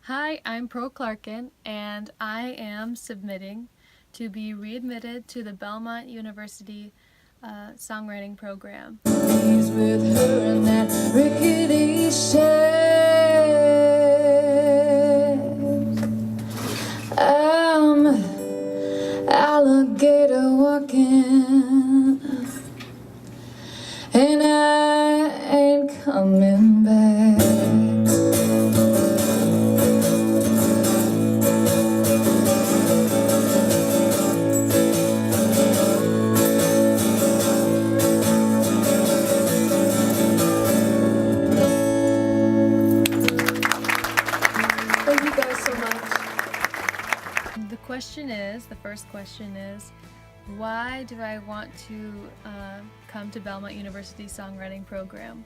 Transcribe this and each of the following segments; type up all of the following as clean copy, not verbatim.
Hi, I'm Pro Clarkin, and I am submitting to be readmitted to the Belmont University songwriting program. He's with her in that rickety shed. I'm alligator walking, and I ain't coming back. Thank you guys so much. The first question is, why do I want to come to Belmont University songwriting program?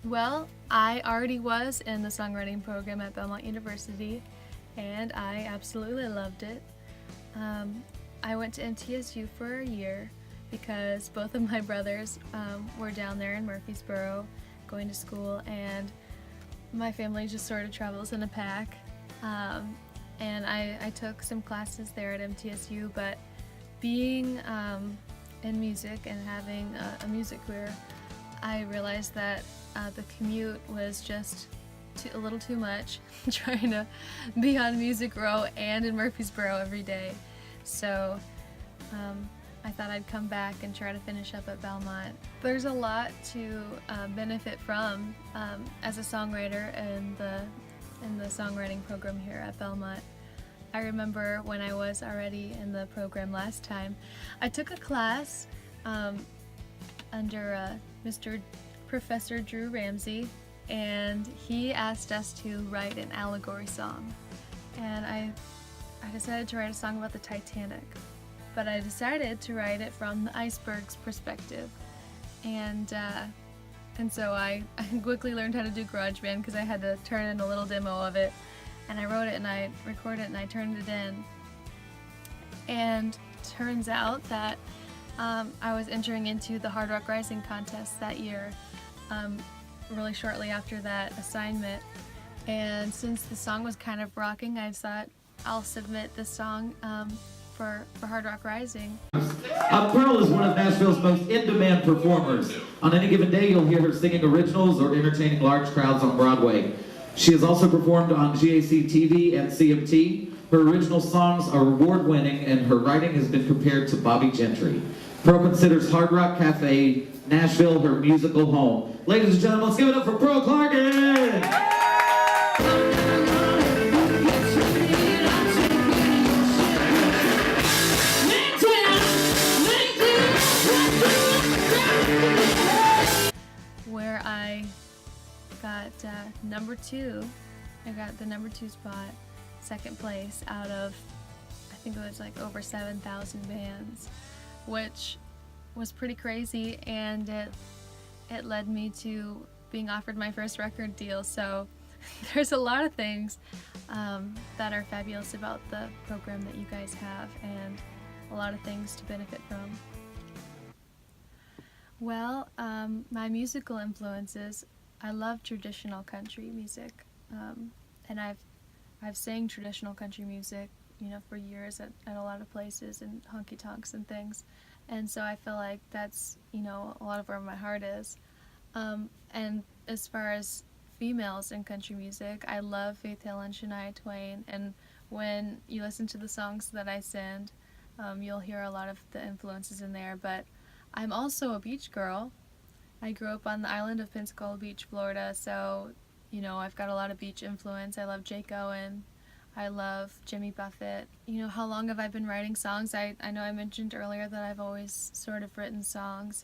Well, I already was in the songwriting program at Belmont University, and I absolutely loved it. I went to MTSU for a year because both of my brothers were down there in Murfreesboro going to school, and my family just sort of travels in a pack. And I took some classes there at MTSU, but being in music and having a music career, I realized that the commute was just a little too much, trying to be on Music Row and in Murfreesboro every day. So I thought I'd come back and try to finish up at Belmont. There's a lot to benefit from as a songwriter in the songwriting program here at Belmont. I remember when I was already in the program last time, I took a class under Professor Drew Ramsey, and he asked us to write an allegory song. And I decided to write a song about the Titanic, but I decided to write it from the iceberg's perspective. And so I quickly learned how to do GarageBand because I had to turn in a little demo of it, and I wrote it and I recorded it and I turned it in. And turns out that I was entering into the Hard Rock Rising contest that year, really shortly after that assignment. And since the song was kind of rocking, I thought I'll submit this song for Hard Rock Rising. Pearl is one of Nashville's most in-demand performers. On any given day, you'll hear her singing originals or entertaining large crowds on Broadway. She has also performed on GAC TV and CMT. Her original songs are award-winning, and her writing has been compared to Bobby Gentry. Pearl considers Hard Rock Cafe Nashville her musical home. Ladies and gentlemen, let's give it up for Pearl Clarkin! Where I got number 2. I got the number 2 spot, second place out of, I think it was like over 7,000 bands, which was pretty crazy, and it led me to being offered my first record deal. So there's a lot of things that are fabulous about the program that you guys have, and a lot of things to benefit from. Well, my musical influences, I love traditional country music, and I've sang traditional country music, for years at a lot of places and honky tonks and things, and so I feel like that's, a lot of where my heart is. And as far as females in country music, I love Faith Hill and Shania Twain, and when you listen to the songs that I send, you'll hear a lot of the influences in there. But I'm also a beach girl. I grew up on the island of Pensacola Beach, Florida, so, I've got a lot of beach influence. I love Jake Owen. I love Jimmy Buffett. How long have I been writing songs? I know I mentioned earlier that I've always sort of written songs.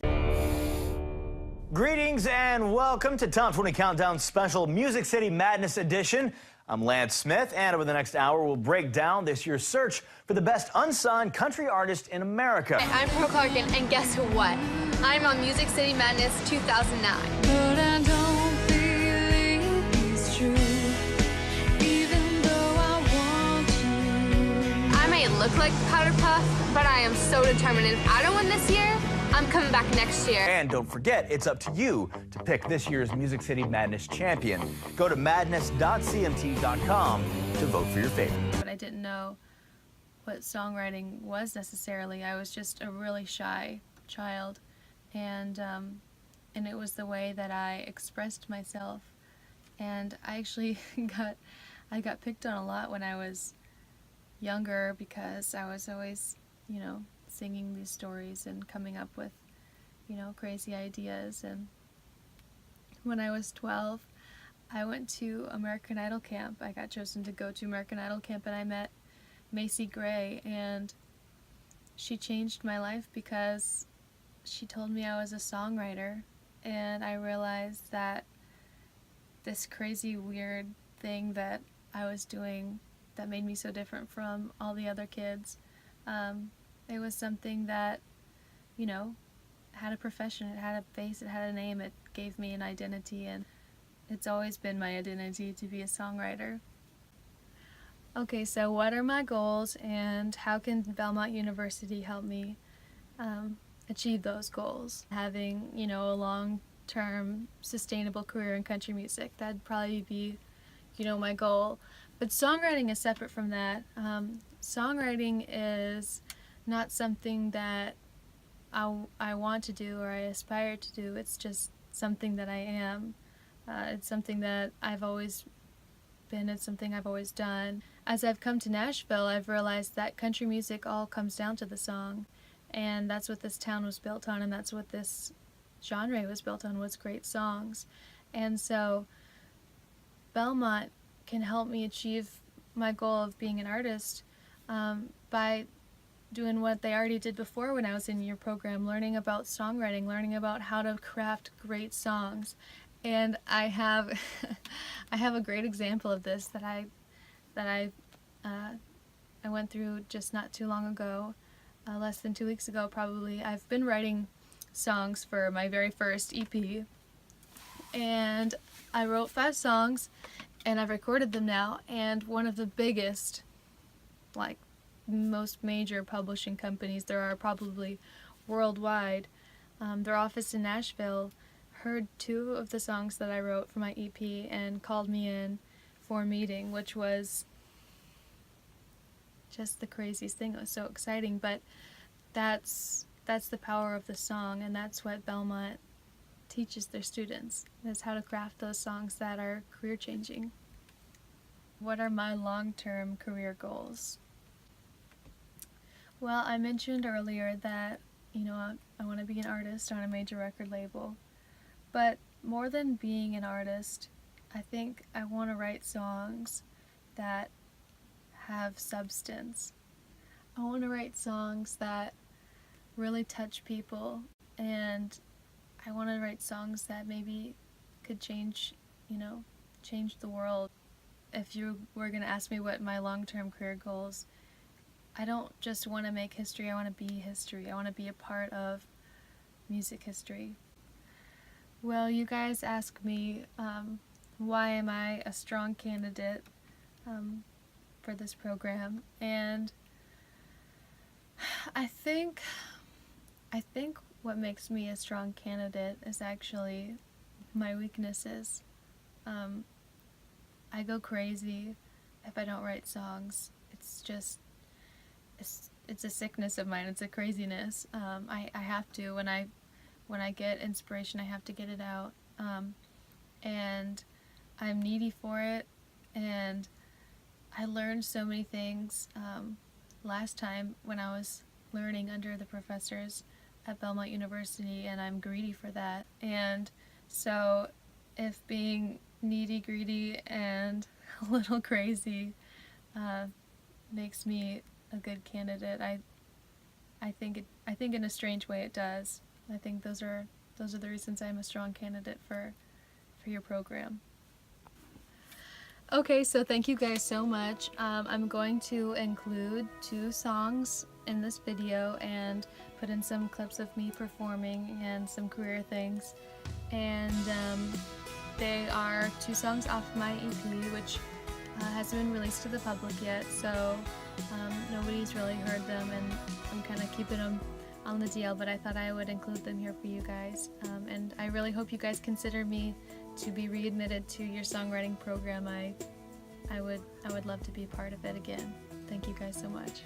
Greetings and welcome to Top 20 Countdown Special Music City Madness Edition. I'm Lance Smith, and over the next hour, we'll break down this year's search for the best unsigned country artist in America. I'm Pro Clarkin, and guess what? I'm on Music City Madness 2009. But I don't believe it's true, even though I want you. I may look like Powder Puff, but I am so determined. If I don't win this year, I'm coming back next year. And don't forget, it's up to you to pick this year's Music City Madness champion. Go to madness.cmt.com to vote for your favorite. But I didn't know what songwriting was necessarily. I was just a really shy child, and it was the way that I expressed myself. And I actually got picked on a lot when I was younger because I was always, singing these stories and coming up with, crazy ideas. And when I was 12, I went to American Idol camp. I got chosen to go to American Idol camp, and I met Macy Gray, and she changed my life because she told me I was a songwriter, and I realized that this crazy, weird thing that I was doing that made me so different from all the other kids, it was something that, had a profession, it had a face, it had a name, it gave me an identity, and it's always been my identity to be a songwriter. Okay, so what are my goals, and how can Belmont University help me achieve those goals? Having, a long-term sustainable career in country music, that'd probably be, my goal. But songwriting is separate from that. Songwriting is not something that I want to do or I aspire to do. It's just something that I am. It's something that I've always been. It's something I've always done. As I've come to Nashville, I've realized that country music all comes down to the song, and that's what this town was built on, and that's what this genre was built on, was great songs. And so Belmont can help me achieve my goal of being an artist by doing what they already did before when I was in your program, learning about songwriting, learning about how to craft great songs. And I have I have a great example of this that I went through just not too long ago, less than 2 weeks ago probably. I've been writing songs for my very first EP, and I wrote 5 songs, and I've recorded them now, and one of the biggest, most major publishing companies there are probably worldwide, their office in Nashville, heard 2 of the songs that I wrote for my EP and called me in for a meeting, which was just the craziest thing. It was so exciting, but that's the power of the song, and that's what Belmont teaches their students, is how to craft those songs that are career-changing. What are my long-term career goals? Well, I mentioned earlier that, I want to be an artist on a major record label. But more than being an artist, I think I want to write songs that have substance. I want to write songs that really touch people, and I want to write songs that maybe could change the world. If you were going to ask me what my long-term career goals, I don't just want to make history, I want to be history. I want to be a part of music history. Well, you guys ask me, why am I a strong candidate for this program? And I think what makes me a strong candidate is actually my weaknesses. I go crazy if I don't write songs. It's a sickness of mine. It's a craziness. I have to, when I get inspiration, I have to get it out. And I'm needy for it, and I learned so many things last time when I was learning under the professors at Belmont University, and I'm greedy for that. And so if being needy, greedy, and a little crazy makes me a good candidate, I think in a strange way it does. I think those are the reasons I'm a strong candidate for your program. Okay, so thank you guys so much. I'm going to include 2 songs in this video and put in some clips of me performing and some career things. And they are 2 songs off my EP, which hasn't been released to the public yet, so nobody's really heard them, and I'm kind of keeping them on the DL, but I thought I would include them here for you guys. And I really hope you guys consider me to be readmitted to your songwriting program. I would love to be part of it again. Thank you guys so much.